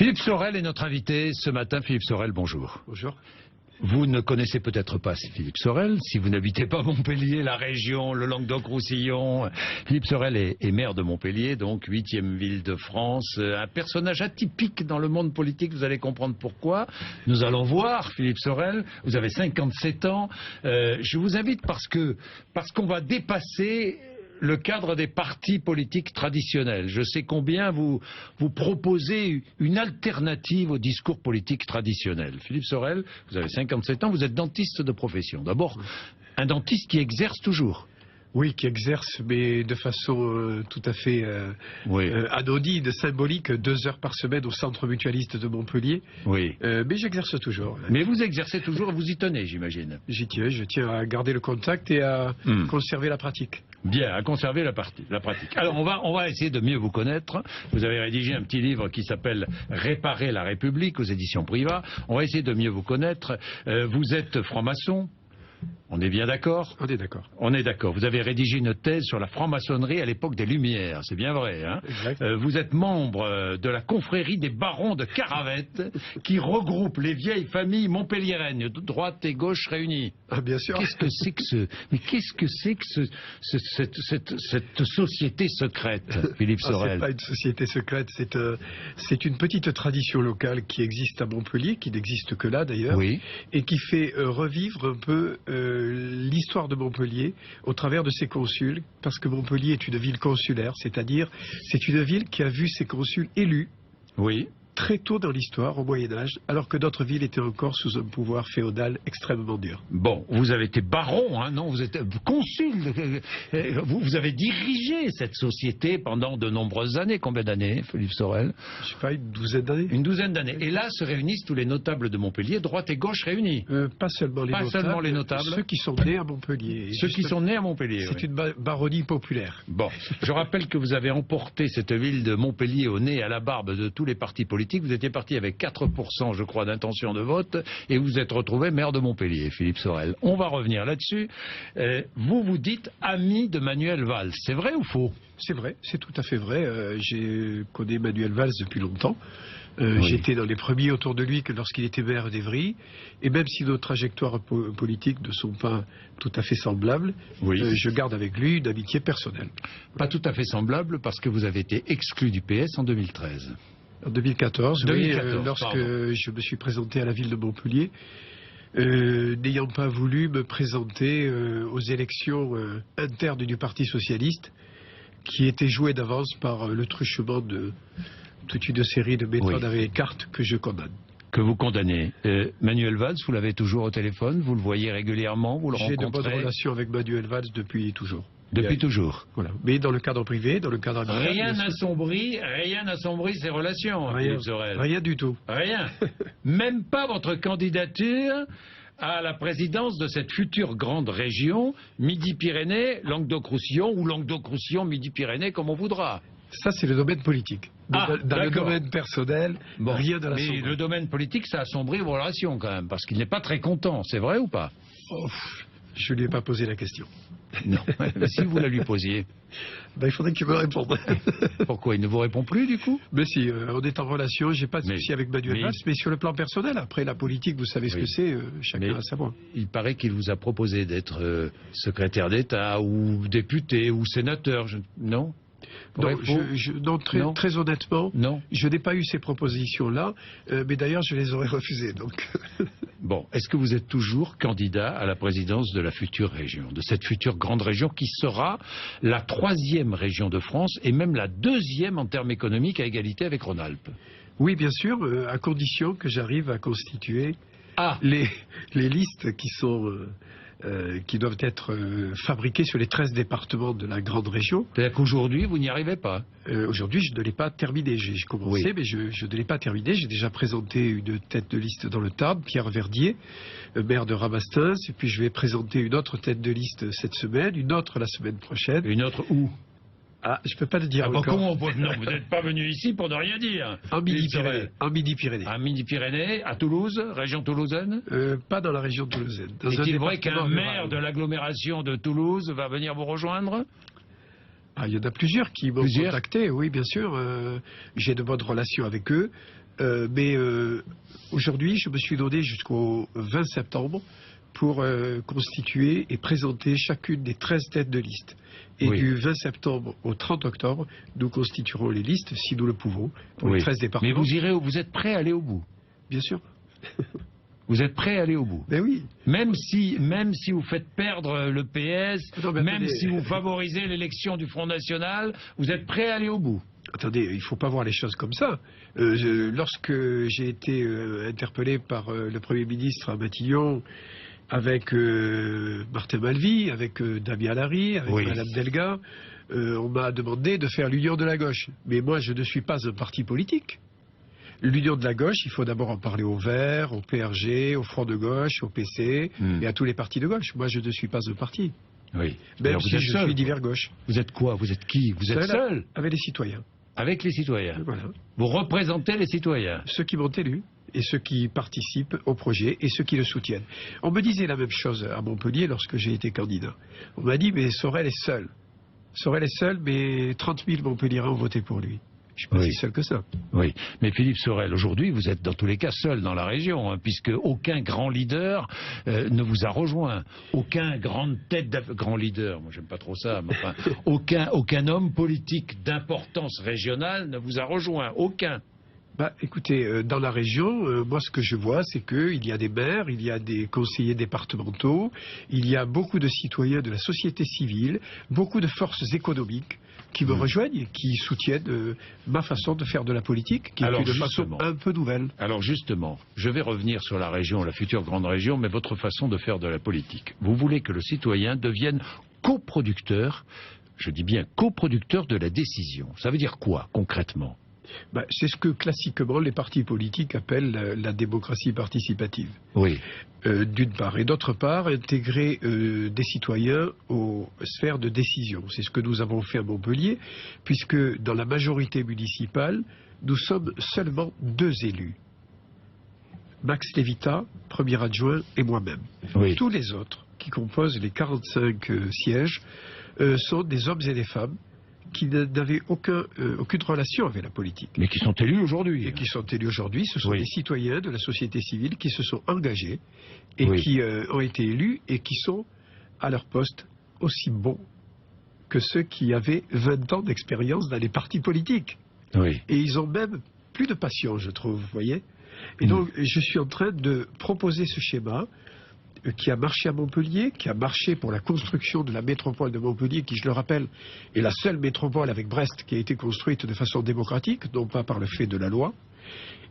Philippe Sorel est notre invité ce matin. Philippe Sorel, bonjour. Bonjour. Vous ne connaissez peut-être pas Philippe Sorel, si vous n'habitez pas Montpellier, la région, le Languedoc-Roussillon. Philippe Sorel est maire de Montpellier, donc 8e ville de France. Un personnage atypique dans le monde politique, vous allez comprendre pourquoi. Nous allons voir Philippe Sorel, vous avez 57 ans. Je vous invite parce qu'on va dépasser le cadre des partis politiques traditionnels. Je sais combien vous proposez une alternative au discours politique traditionnel. Philippe Sorel, vous avez 57 ans, vous êtes dentiste de profession. D'abord, un dentiste qui exerce toujours. Oui, qui exerce, mais de façon tout à fait anodine, symbolique, 2 heures par semaine au centre mutualiste de Montpellier. Oui. Mais j'exerce toujours. Mais vous exercez toujours et vous y tenez, j'imagine. J'y tiens, je tiens à garder le contact et à conserver la pratique. Bien, à conserver la pratique. Alors on va essayer de mieux vous connaître. Vous avez rédigé un petit livre qui s'appelle Réparer la République aux éditions Privat. On va essayer de mieux vous connaître. Vous êtes franc-maçon. On est bien d'accord ? On est d'accord. On est d'accord. Vous avez rédigé une thèse sur la franc-maçonnerie à l'époque des Lumières. C'est bien vrai, hein ? Exact. Vous êtes membre de la confrérie des barons de Caravette, qui regroupe les vieilles familles montpelliéraines, de droite et gauche réunies. Ah, bien sûr. Qu'est-ce que c'est que cette société secrète, Philippe Sorel ? C'est pas une société secrète, c'est une petite tradition locale qui existe à Montpellier, qui n'existe que là d'ailleurs, Oui. et qui fait revivre un peu l'histoire de Montpellier au travers de ses consuls, parce que Montpellier est une ville consulaire, c'est-à-dire c'est une ville qui a vu ses consuls élus. Oui. Très tôt dans l'histoire, au Moyen-Âge, alors que d'autres villes étaient encore sous un pouvoir féodal extrêmement dur. Bon, vous avez été baron, hein, non ? Vous êtes consul. Vous avez dirigé cette société pendant de nombreuses années. Combien d'années, Philippe Sorel ? Je sais pas, une douzaine d'années. Une douzaine d'années. Et là se réunissent tous les notables de Montpellier, droite et gauche réunis. Pas seulement les notables. Ceux qui sont nés à Montpellier. Ceux qui sont nés à Montpellier. C'est une baronnie populaire. Bon, je rappelle que vous avez emporté cette ville de Montpellier au nez et à la barbe de tous les partis politiques. Vous étiez parti avec 4%, je crois, d'intention de vote, et vous êtes retrouvé maire de Montpellier, Philippe Sorel. On va revenir là-dessus. Vous vous dites ami de Manuel Valls. C'est vrai ou faux ? C'est vrai, c'est tout à fait vrai. J'ai connu Manuel Valls depuis longtemps. Oui. J'étais dans les premiers autour de lui que lorsqu'il était maire d'Évry. Et même si nos trajectoires politiques ne sont pas tout à fait semblables, je garde avec lui une amitié personnelle. Pas tout à fait semblable parce que vous avez été exclu du PS en 2013. En 2014, oui, lorsque pardon. je me suis présenté à la ville de Montpellier, n'ayant pas voulu me présenter aux élections internes du Parti Socialiste, qui étaient jouées d'avance par le truchement de toute une série de méthodes avec cartes que je condamne. Que vous condamnez. Manuel Valls, vous l'avez toujours au téléphone, vous le voyez régulièrement, vous le rencontrez ? J'ai de bonnes relations avec Manuel Valls depuis toujours. Depuis toujours. Voilà. Mais dans le cadre privé, dans le cadre amical. Rien n'assombrit ces relations, Philippe Sorel. Rien du tout. Rien. Même pas votre candidature à la présidence de cette future grande région, Midi-Pyrénées, Languedoc-Roussillon, ou Languedoc-Roussillon, Midi-Pyrénées, comme on voudra. Ça, c'est le domaine politique. Dans le domaine personnel, rien de la Mais le domaine politique, ça assombrit vos relations quand même, parce qu'il n'est pas très content, c'est vrai ou pas ? Je ne lui ai pas posé la question. Non, mais si vous la lui posiez. Il faudrait qu'il me réponde. Pourquoi ? Il ne vous répond plus du coup ? Mais si, on est en relation, j'ai pas de souci avec Manuel Valls, mais sur le plan personnel, après la politique, vous savez ce que c'est, chacun a sa voix. Il paraît qu'il vous a proposé d'être secrétaire d'État, ou député, ou sénateur, non ? Non, très honnêtement, non. Je n'ai pas eu ces propositions-là, mais d'ailleurs je les aurais refusées. Donc. Bon, est-ce que vous êtes toujours candidat à la présidence de la future région, de cette future grande région qui sera la 3e région de France et même la 2e en termes économiques à égalité avec Rhône-Alpes? Oui, bien sûr, à condition que j'arrive à constituer les listes qui doivent être fabriquées sur les 13 départements de la grande région. C'est-à-dire qu'aujourd'hui, vous n'y arrivez pas ? Aujourd'hui, je ne l'ai pas terminé. J'ai commencé, mais je ne l'ai pas terminé. J'ai déjà présenté une tête de liste dans le Tarn, Pierre Verdier, maire de Rabastens. Et puis je vais présenter une autre tête de liste cette semaine, une autre la semaine prochaine. Une autre où ? Je ne peux pas le dire encore. Comment non, vous n'êtes pas venu ici pour ne rien dire. En Midi-Pyrénées. À Midi-Pyrénées, à Toulouse, région toulousaine ? Pas dans la région toulousaine. Est-il vrai qu'un maire de l'agglomération de Toulouse va venir vous rejoindre ? Il y en a plusieurs qui m'ont contacté, oui, bien sûr. J'ai de bonnes relations avec eux. Mais aujourd'hui, je me suis donné jusqu'au 20 septembre pour constituer et présenter chacune des 13 têtes de liste. Et du 20 septembre au 30 octobre, nous constituerons les listes, si nous le pouvons, pour les 13 départements. Mais vous êtes prêt à aller au bout? Bien sûr. Vous êtes prêt à aller au bout? Ben oui. Même si vous faites perdre le PS, même attendez. si vous favorisez l'élection du Front National, vous êtes prêt à aller au bout? Attendez, il ne faut pas voir les choses comme ça. Lorsque j'ai été interpellé par le Premier ministre à Matignon, avec Martin Malvy, avec Damien Larry, avec Madame Delga, on m'a demandé de faire l'union de la gauche. Mais moi, je ne suis pas un parti politique. L'union de la gauche, il faut d'abord en parler aux Verts, au PRG, au Front de gauche, au PC et à tous les partis de gauche. Moi, je ne suis pas un parti. Oui. Même si je suis divers gauche. Vous êtes quoi? Vous êtes qui? Vous êtes seul? Avec les citoyens. Avec les citoyens. Voilà. Vous représentez les citoyens? Ceux qui m'ont élu et ceux qui participent au projet et ceux qui le soutiennent. On me disait la même chose à Montpellier lorsque j'ai été candidat. On m'a dit, mais Sorel est seul. Sorel est seul, mais 30 000 Montpelliérains ont voté pour lui. Je ne suis pas si seul que ça. Oui, mais Philippe Sorel, aujourd'hui, vous êtes dans tous les cas seul dans la région, hein, puisque aucun grand leader ne vous a rejoint. Aucun grand leader, moi j'aime pas trop ça, mais enfin, aucun homme politique d'importance régionale ne vous a rejoint. Aucun. Bah, écoutez, dans la région, moi ce que je vois, c'est qu'il y a des maires, il y a des conseillers départementaux, il y a beaucoup de citoyens de la société civile, beaucoup de forces économiques qui me rejoignent, qui soutiennent ma façon de faire de la politique, qui est une façon un peu nouvelle. Alors justement, je vais revenir sur la région, la future grande région, mais votre façon de faire de la politique. Vous voulez que le citoyen devienne coproducteur, je dis bien coproducteur de la décision. Ça veut dire quoi concrètement? Ben, c'est ce que classiquement les partis politiques appellent la démocratie participative. Oui. D'une part. Et d'autre part, intégrer des citoyens aux sphères de décision. C'est ce que nous avons fait à Montpellier, puisque dans la majorité municipale, nous sommes seulement 2 élus. Max Lévita, premier adjoint, et moi-même. Oui. Tous les autres, qui composent les 45 sièges, sont des hommes et des femmes qui n'avaient aucune relation avec la politique. Mais qui sont élus aujourd'hui. Et qui sont élus aujourd'hui, ce sont des citoyens de la société civile qui se sont engagés et qui ont été élus et qui sont à leur poste aussi bons que ceux qui avaient 20 ans d'expérience dans les partis politiques. Oui. Et ils ont même plus de passion, je trouve, vous voyez. Et donc, je suis en train de proposer ce schéma qui a marché à Montpellier, qui a marché pour la construction de la métropole de Montpellier, qui, je le rappelle, est la seule métropole avec Brest qui a été construite de façon démocratique, non pas par le fait de la loi,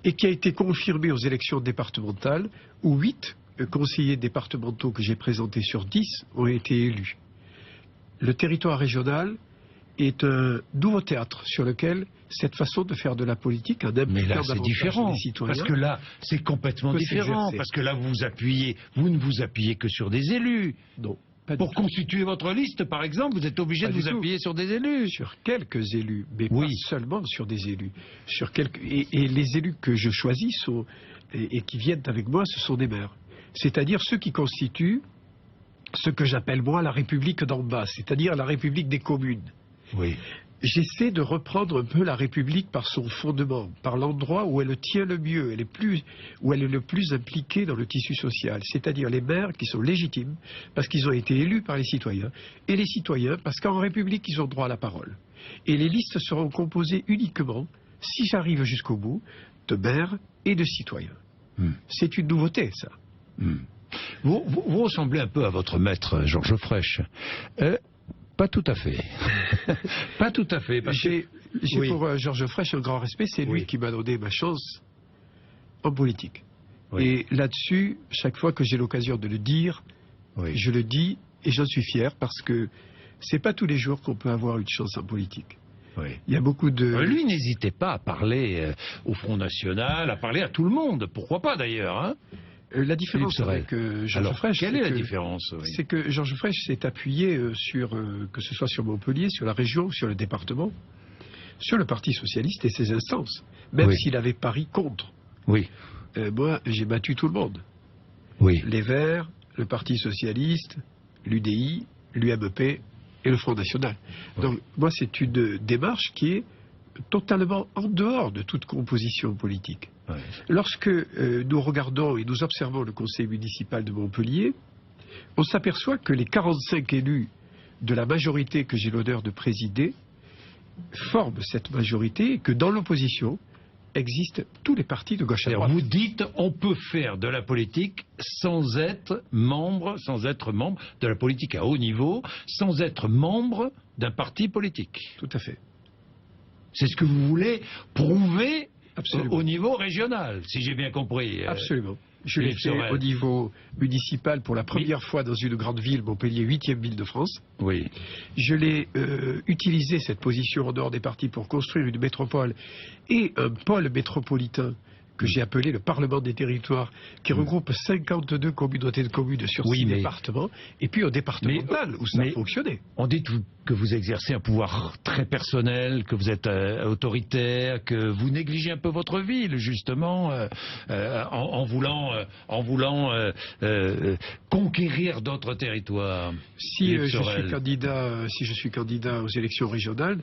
et qui a été confirmée aux élections départementales, où 8 conseillers départementaux que j'ai présentés sur 10 ont été élus. Le territoire régional est un nouveau théâtre sur lequel cette façon de faire de la politique, mais là c'est différent, parce que là c'est complètement différent, parce que là vous ne vous appuyez que sur des élus. Non. Pour constituer votre liste, par exemple, vous êtes obligé de vous appuyer sur des élus. Sur quelques élus, mais pas seulement sur des élus. Et les élus que je choisis et qui viennent avec moi, ce sont des maires. C'est-à-dire ceux qui constituent ce que j'appelle moi la République d'en bas, c'est-à-dire la République des communes. Oui. J'essaie de reprendre un peu la République par son fondement, par l'endroit où elle tient le mieux, où elle est le plus impliquée dans le tissu social, c'est-à-dire les maires qui sont légitimes parce qu'ils ont été élus par les citoyens, et les citoyens parce qu'en République ils ont droit à la parole. Et les listes seront composées uniquement, si j'arrive jusqu'au bout, de maires et de citoyens. C'est une nouveauté, ça. Vous ressemblez un peu à votre maître, Georges Frêche. Pas tout à fait. Pas tout à fait. J'ai pour Georges Frêche un grand respect. C'est lui qui m'a donné ma chance en politique. Et là-dessus, chaque fois que j'ai l'occasion de le dire, je le dis et j'en suis fier parce que c'est pas tous les jours qu'on peut avoir une chance en politique. Il y a beaucoup de... Lui n'hésitait pas à parler au Front National, à parler à tout le monde. Pourquoi pas d'ailleurs, hein? La différence avec Georges Frêche, quelle est la différence? C'est que Georges Frêche s'est appuyé sur, que ce soit sur Montpellier, sur la région, sur le département, sur le Parti socialiste et ses instances, même s'il avait pari contre. Moi, j'ai battu tout le monde. Les Verts, le Parti socialiste, l'UDI, l'UMP et le Front National. Donc, moi, c'est une démarche qui est totalement en dehors de toute composition politique. Ouais. Lorsque nous regardons et nous observons le conseil municipal de Montpellier, on s'aperçoit que les 45 élus de la majorité que j'ai l'honneur de présider forment cette majorité et que dans l'opposition existent tous les partis de gauche à droite. Vous dites on peut faire de la politique sans être membre de la politique à haut niveau, sans être membre d'un parti politique. Tout à fait. C'est ce que vous voulez prouver Absolument. au niveau régional, si j'ai bien compris. Absolument. Je l'ai fait au niveau municipal pour la première fois dans une grande ville, Montpellier, 8e ville de France. Oui. Je l'ai utilisé, cette position en dehors des partis, pour construire une métropole et un pôle métropolitain que j'ai appelé le Parlement des territoires, qui regroupe 52 communautés de communes sur 6 départements, et puis au départemental, où ça a fonctionné. On dit que vous exercez un pouvoir très personnel, que vous êtes autoritaire, que vous négligez un peu votre ville, justement, en voulant conquérir d'autres territoires. Si je suis candidat aux élections régionales,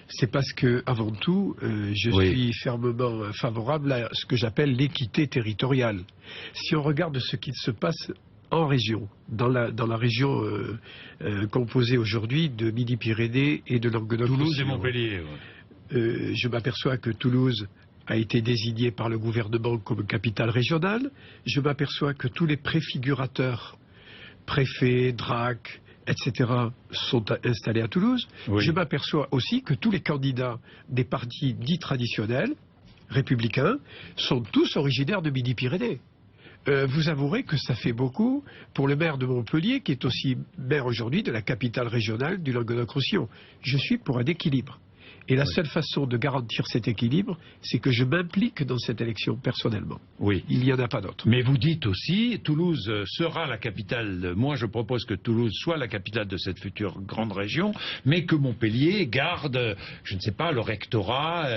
c'est parce que, avant tout, je suis fermement favorable à ce que j'appelle l'équité territoriale. Si on regarde ce qui se passe en région, dans la région composée aujourd'hui de Midi-Pyrénées et de Languedoc-Roussillon. Toulouse et Montpellier. Je m'aperçois que Toulouse a été désignée par le gouvernement comme capitale régionale. Je m'aperçois que tous les préfigurateurs, préfets, DRAC, etc., sont installés à Toulouse. Oui. Je m'aperçois aussi que tous les candidats des partis dits traditionnels, républicains, sont tous originaires de Midi-Pyrénées. Vous avouerez que ça fait beaucoup pour le maire de Montpellier, qui est aussi maire aujourd'hui de la capitale régionale du Languedoc-Roussillon. Je suis pour un équilibre. Et la seule façon de garantir cet équilibre, c'est que je m'implique dans cette élection personnellement. Oui. Il n'y en a pas d'autre. Mais vous dites aussi, Toulouse sera la capitale. Moi, je propose que Toulouse soit la capitale de cette future grande région, mais que Montpellier garde, je ne sais pas, le rectorat,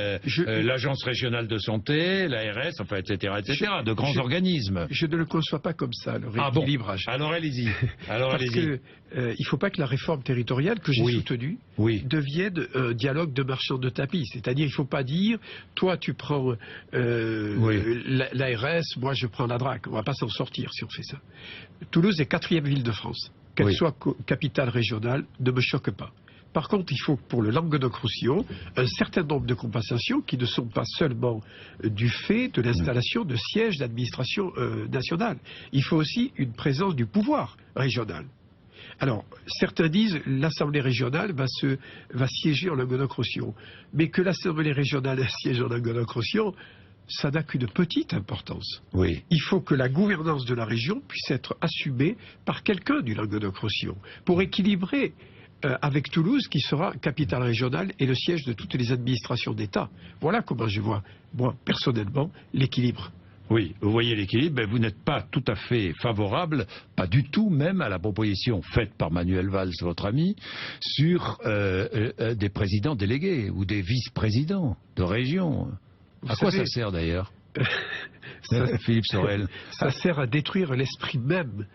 l'agence régionale de santé, l'ARS, enfin, etc., de grands organismes. Je ne le conçois pas comme ça, le rééquilibrage. Bon. Alors allez-y. Parce qu'il ne faut pas que la réforme territoriale que j'ai soutenue devienne un dialogue de marchand de tapis. C'est-à-dire, il ne faut pas dire, toi tu prends l'ARS, moi je prends la DRAC. On ne va pas s'en sortir si on fait ça. Toulouse est 4e ville de France. Qu'elle soit capitale régionale ne me choque pas. Par contre, il faut pour le Languedoc-Roussillon un certain nombre de compensations qui ne sont pas seulement du fait de l'installation de sièges d'administration nationale. Il faut aussi une présence du pouvoir régional. Alors, certains disent l'Assemblée régionale va siéger en Languedoc-Roussillon. Mais que l'Assemblée régionale siège en Languedoc-Roussillon, ça n'a qu'une petite importance. Oui. Il faut que la gouvernance de la région puisse être assumée par quelqu'un du Languedoc-Roussillon pour équilibrer avec Toulouse, qui sera capitale régionale et le siège de toutes les administrations d'État. Voilà comment je vois, moi, personnellement, l'équilibre. Oui, vous voyez l'équilibre, mais vous n'êtes pas tout à fait favorable, pas du tout même, à la proposition faite par Manuel Valls, votre ami, sur des présidents délégués ou des vice-présidents de région. À quoi ça sert d'ailleurs, Philippe Sorel? Ça sert à détruire l'esprit même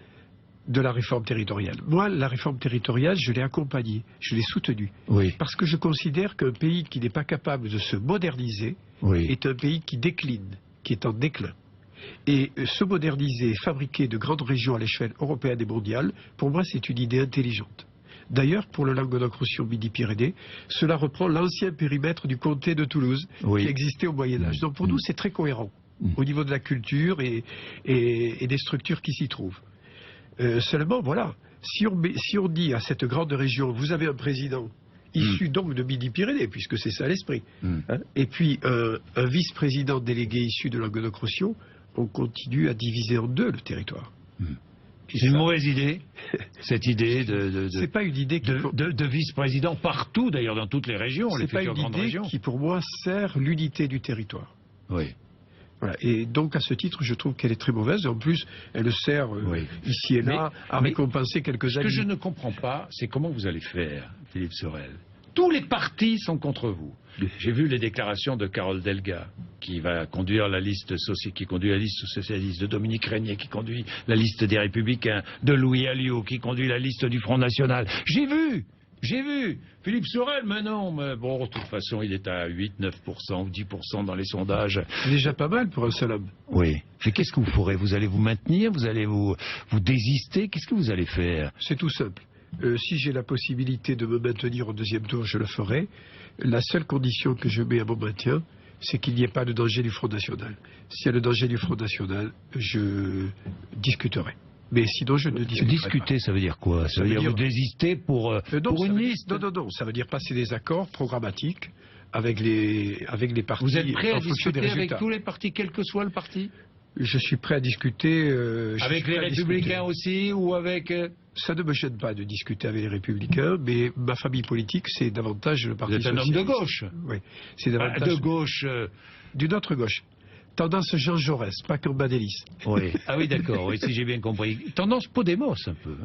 de la réforme territoriale. Moi, la réforme territoriale, je l'ai accompagnée, je l'ai soutenue. Oui. Parce que je considère qu'un pays qui n'est pas capable de se moderniser est un pays qui décline, qui est en déclin. Et se moderniser, fabriquer de grandes régions à l'échelle européenne et mondiale, pour moi, c'est une idée intelligente. D'ailleurs, pour le Languedoc-Roussillon Midi-Pyrénées, cela reprend l'ancien périmètre du comté de Toulouse, qui existait au Moyen-Âge. Donc pour nous, c'est très cohérent, au niveau de la culture et des structures qui s'y trouvent. Seulement, voilà, si on dit à cette grande région, vous avez un président issu donc de Midi-Pyrénées, puisque c'est ça l'esprit, et puis un vice-président délégué issu de Languedoc-Roussillon, on continue à diviser en deux le territoire. C'est une mauvaise idée, cette idée c'est pas une idée de vice-président partout, d'ailleurs dans toutes les régions, les futures grandes régions. C'est pas une idée qui, pour moi, sert l'unité du territoire. Oui. Voilà. Et donc, à ce titre, je trouve qu'elle est très mauvaise. En plus, elle sert ici et là à récompenser quelques amis. Ce que je ne comprends pas, c'est comment vous allez faire, Philippe Sorel. Tous les partis sont contre vous. J'ai vu les déclarations de Carole Delga, qui va conduire la liste socialiste, de Dominique Régnier, qui conduit la liste des Républicains, de Louis Alliot, qui conduit la liste du Front National. J'ai vu j'ai vu Philippe Sorel, mais non, mais bon, de toute façon, il est à 8-9% ou 10% dans les sondages. C'est déjà pas mal pour un seul homme. Oui. Mais qu'est-ce que vous ferez? Vous allez vous maintenir? Vous allez vous désister? Qu'est-ce que vous allez faire? C'est tout simple. Si j'ai la possibilité de me maintenir au deuxième tour, je le ferai. La seule condition que je mets à mon maintien, c'est qu'il n'y ait pas de danger du Front National. S'il y a le danger du Front National, je discuterai. Mais sinon, je ne discuterai Discuter, pas. ça veut dire quoi? Ça veut dire vous désister pour une liste? Non. Ça veut dire passer des accords programmatiques avec les partis. Vous êtes prêt à en fonction des discuter avec résultats. tous les partis, quel que soit le parti? Je suis prêt à discuter. Avec les Républicains aussi, ou avec... Ça ne me gêne pas de discuter avec les Républicains, mais ma famille politique, c'est davantage le Parti Vous êtes un socialiste. homme de gauche? Oui, c'est davantage... De gauche... D'une autre gauche. Tendance Jean Jaurès, pas Cambadélis. Oui. Ah oui, d'accord, oui, si j'ai bien compris. Tendance Podemos, un peu.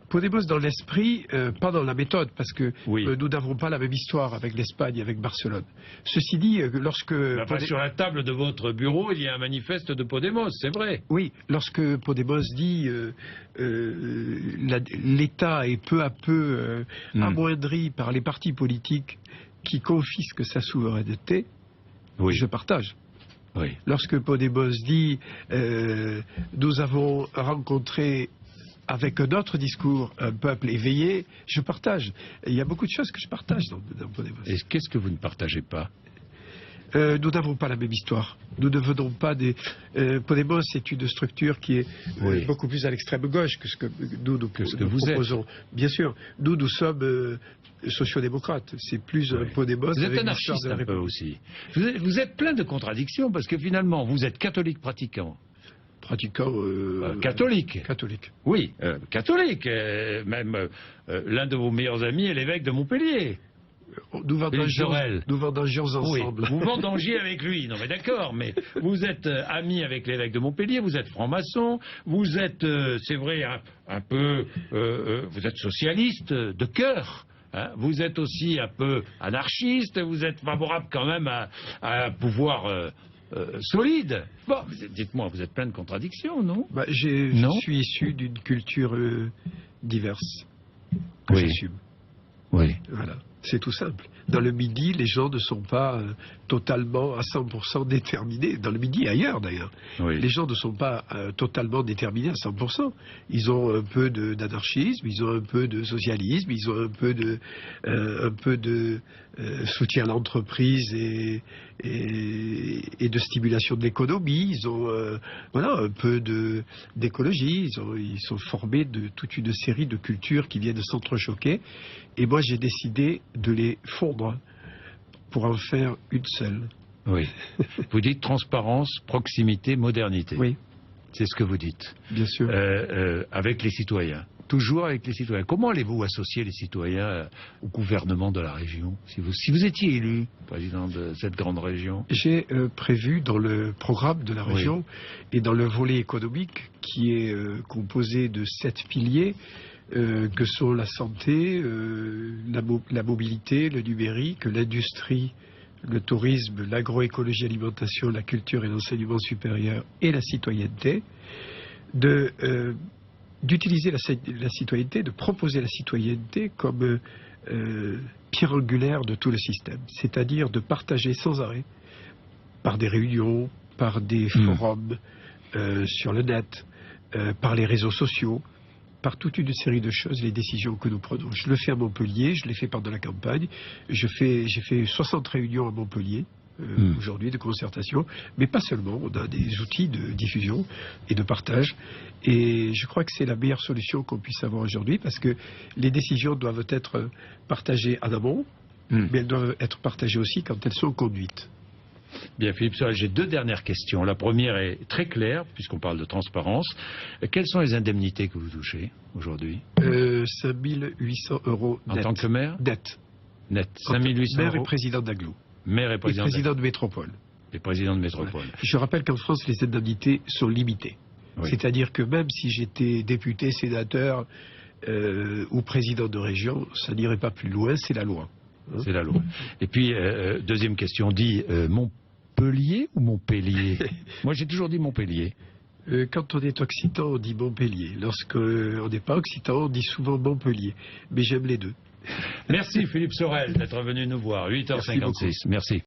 Podemos dans l'esprit, pas dans la méthode, parce que Oui. nous n'avons pas la même histoire avec l'Espagne, avec Barcelone. Ceci dit, lorsque... Enfin, sur la table de votre bureau, il y a un manifeste de Podemos, c'est vrai. Oui, lorsque Podemos dit l'État est peu à peu amoindri par les partis politiques qui confisquent sa souveraineté, Oui. je partage. Oui. Lorsque Podemos dit nous avons rencontré avec un autre discours un peuple éveillé, je partage. Et il y a beaucoup de choses que je partage dans Podemos. Et qu'est-ce que vous ne partagez pas? Nous n'avons pas la même histoire. Nous ne venons pas des... Podemos est une structure qui est Oui. beaucoup plus à l'extrême gauche que ce que nous vous proposons. Bien sûr, nous sommes sociodémocrates. C'est plus un Podemos. Vous êtes avec anarchiste l'histoire de un la peu aussi. Vous êtes plein de contradictions parce que finalement, vous êtes catholique pratiquant. pratiquant... Catholique. Catholique. Oui, catholique. Même l'un de vos meilleurs amis est l'évêque de Montpellier. Nous vendangions Oui, ensemble. vous vendangiez avec lui, non mais d'accord, mais vous êtes ami avec l'évêque de Montpellier, vous êtes franc-maçon, vous êtes, c'est vrai, un peu, vous êtes socialiste de cœur, hein, vous êtes aussi un peu anarchiste, vous êtes favorable quand même à un pouvoir solide. Bon, dites-moi, vous êtes plein de contradictions, non? Je suis issu d'une culture diverse. Que Oui. j'assume. Oui. Voilà. C'est tout simple. Dans le Midi, les gens ne sont pas totalement à 100% déterminés. Dans le Midi et ailleurs d'ailleurs. Oui. Les gens ne sont pas totalement déterminés à 100%. Ils ont un peu d'anarchisme, ils ont un peu de socialisme, ils ont un peu de soutien à l'entreprise et de stimulation de l'économie. Ils ont un peu d'écologie. Ils sont formés de toute une série de cultures qui viennent s'entrechoquer. Et moi, j'ai décidé de les fondre pour en faire une seule. Oui. Vous dites transparence, proximité, modernité. Oui. C'est ce que vous dites. Bien sûr. Avec les citoyens. Toujours avec les citoyens. Comment allez-vous associer les citoyens au gouvernement de la région, si vous étiez élu président de cette grande région? J'ai prévu dans le programme de la région et dans le volet économique qui est composé de 7 piliers que sont la santé, la mobilité, le numérique, l'industrie, le tourisme, l'agroécologie, l'alimentation, la culture et l'enseignement supérieur et la citoyenneté, d'utiliser la citoyenneté, de proposer la citoyenneté comme pierre angulaire de tout le système, c'est-à-dire de partager sans arrêt, par des réunions, par des forums sur le net, par les réseaux sociaux, par toute une série de choses, les décisions que nous prenons. Je le fais à Montpellier, je l'ai fait pendant la campagne, j'ai fait 60 réunions à Montpellier, aujourd'hui, de concertation, mais pas seulement, on a des outils de diffusion et de partage, et je crois que c'est la meilleure solution qu'on puisse avoir aujourd'hui, parce que les décisions doivent être partagées en amont, mais elles doivent être partagées aussi quand elles sont conduites. Bien, Philippe Sorel, j'ai 2 dernières questions. La première est très claire, puisqu'on parle de transparence. Quelles sont les indemnités que vous touchez aujourd'hui 5 800 € net. En tant que maire Net. Net. 5 800 Maire et euros. président d'Aglo. Maire et Et président, président de métropole. et président de métropole. Je rappelle qu'en France, les indemnités sont limitées. Oui. C'est-à-dire que même si j'étais député, sénateur ou président de région, ça n'irait pas plus loin, c'est la loi. C'est la loi. Et puis, deuxième question, dit Montpellier ou Montpellier? Moi, j'ai toujours dit Montpellier. Quand on est occitan, on dit Montpellier. Lorsqu'on n'est pas occitan, on dit souvent Montpellier. Mais j'aime les deux. Merci Philippe Sorel d'être venu nous voir. 8h56. Merci.